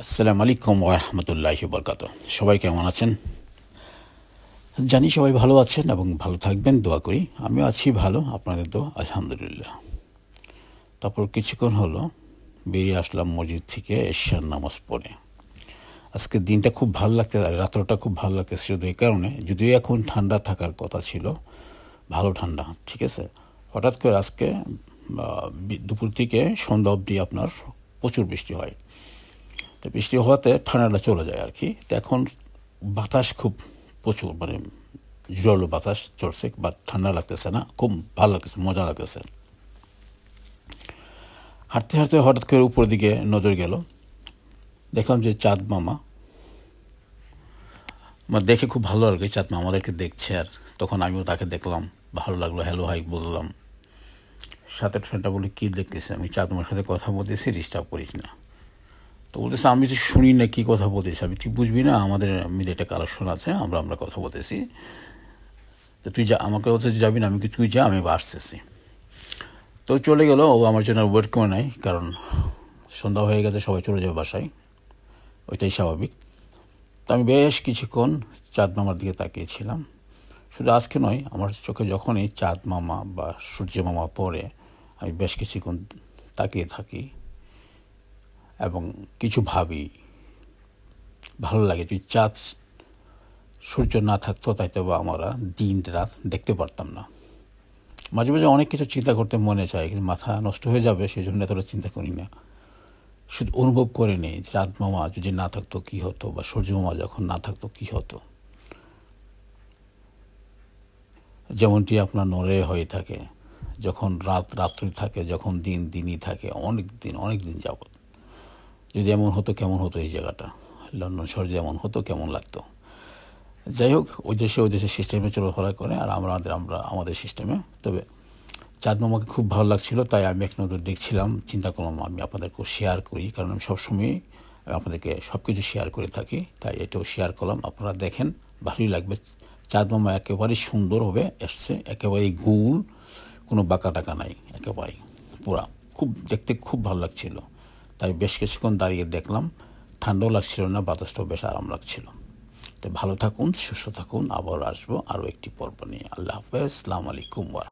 আসসালামু আলাইকুম ওয়া রাহমাতুল্লাহি ওয়া বারাকাতুহু। সবাই কেমন আছেন? জানি সবাই ভালো আছেন এবং ভালো থাকবেন দোয়া করি। আমিও আছি ভালো, আপনাদের দোয়া আলহামদুলিল্লাহ। তারপর কিছুক্ষণ হলো বেরিয়ে আসলাম মসজিদ থেকে এশার নামাজ পড়ে। আজকের দিনটা খুব ভালো লাগতে, রাত্রটা খুব ভালো লাগতেছে শুধু এই কারণে, যদিও এখন ঠান্ডা থাকার কথা ছিল, ভালো ঠান্ডা, ঠিক আছে। হঠাৎ করে আজকে দুপুর থেকে সন্ধ্যা অবধি আপনার প্রচুর বৃষ্টি হয়। তো বৃষ্টি হওয়াতে ঠান্ডাটা চলে যায় আর কি। তো এখন বাতাস খুব প্রচুর, মানে জোরালো বাতাস চলছে, বাট ঠান্ডা লাগতেছে না, খুব ভালো লাগতেছে, মজা লাগতেছে। হাঁটতে হাঁটতে হঠাৎ করে উপরের দিকে নজর গেল, দেখলাম যে চাঁদ মামা, আমার দেখে খুব ভালো লাগে, চাঁদ মামা আমাদেরকে দেখছে। আর তখন আমিও তাকে দেখলাম, ভালো লাগলো, হ্যালো হাই বললাম। সাথে ফ্রেন্ডটা বলে কী দেখতেছে, আমি চাঁদ মামার সাথে কথা বলতেছি, ডিস্টার্ব করিস না। তো বলতেছে আমি তো শুনি না কী কথা বলতেছি, আমি তুই বুঝবি না, আমাদের মিলে একটা কালেকশন আছে, আমরা কথা বলতেছি। তো তুই যা, আমাকে বলছে যাবি না, আমি কি তুই যা, আমি আসতেছি। তো চলে গেল, ও আমার জন্য ওয়েট করে নাই, কারণ সন্ধ্যা হয়ে গেছে, সবাই চলে যাবে বাসায়, ওইটাই স্বাভাবিক। তো আমি বেশ কিছুক্ষণ চাঁদ মামার দিকে তাকিয়েছিলাম। শুধু আজকে নয়, আমার চোখে যখনই চাঁদ মামা বা সূর্য মামা পড়ে, আমি বেশ কিছুক্ষণ তাকিয়ে থাকি এবং কিছু ভাবি। ভালো লাগে, যদি চাঁদ সূর্য না থাকতো তাইতো বা আমরা দিন রাত দেখতে পারতাম না। মাঝে মাঝে অনেক কিছু চিন্তা করতে মনে চায়, কিন্তু মাথা নষ্ট হয়ে যাবে, সেই জন্য এতটা চিন্তা করি না। শুধু অনুভব করে নেই যে চাঁদ মামা যদি না থাকতো কী হতো, বা সূর্য মামা যখন না থাকতো কী হতো। যেমনটি আপনার নড়ে হয়ে থাকে, যখন রাত রাত্রি থাকে, যখন দিন দিনই থাকে, অনেক দিন যাবত। যদি এমন হতো কেমন হতো এই জায়গাটা, লন্ডন শহর যদি এমন হতো কেমন লাগতো। যাই হোক, ওই দেশে সিস্টেমে চলাফেরা করে, আর আমরা আমাদের সিস্টেমে। তবে চাঁদ মামাকে খুব ভালো লাগছিল, তাই আমি এক নজর দেখছিলাম, চিন্তা করলাম আমি আপনাদেরকেও শেয়ার করি, কারণ আমি সবসময়ই আপনাদেরকে সব কিছু শেয়ার করে থাকি, তাই এটাও শেয়ার করলাম। আপনারা দেখেন, ভালোই লাগবে। চাঁদ মামা একেবারেই সুন্দরভাবে এসছে, একেবারেই গোল, কোনো বাঁকা টাকা নাই, একেবারেই পুরা, খুব দেখতে খুব ভালো লাগছিল। তাই বেশ কিছুক্ষণ দাঁড়িয়ে দেখলাম, ঠান্ডাও লাগছিল না, বাতাসটাও বেশ আরাম লাগছিল। তো ভালো থাকুন, সুস্থ থাকুন, আবার আসবো আরও একটি পর্ব নিয়ে। আল্লাহ হাফেজ, আসসালামু আলাইকুম।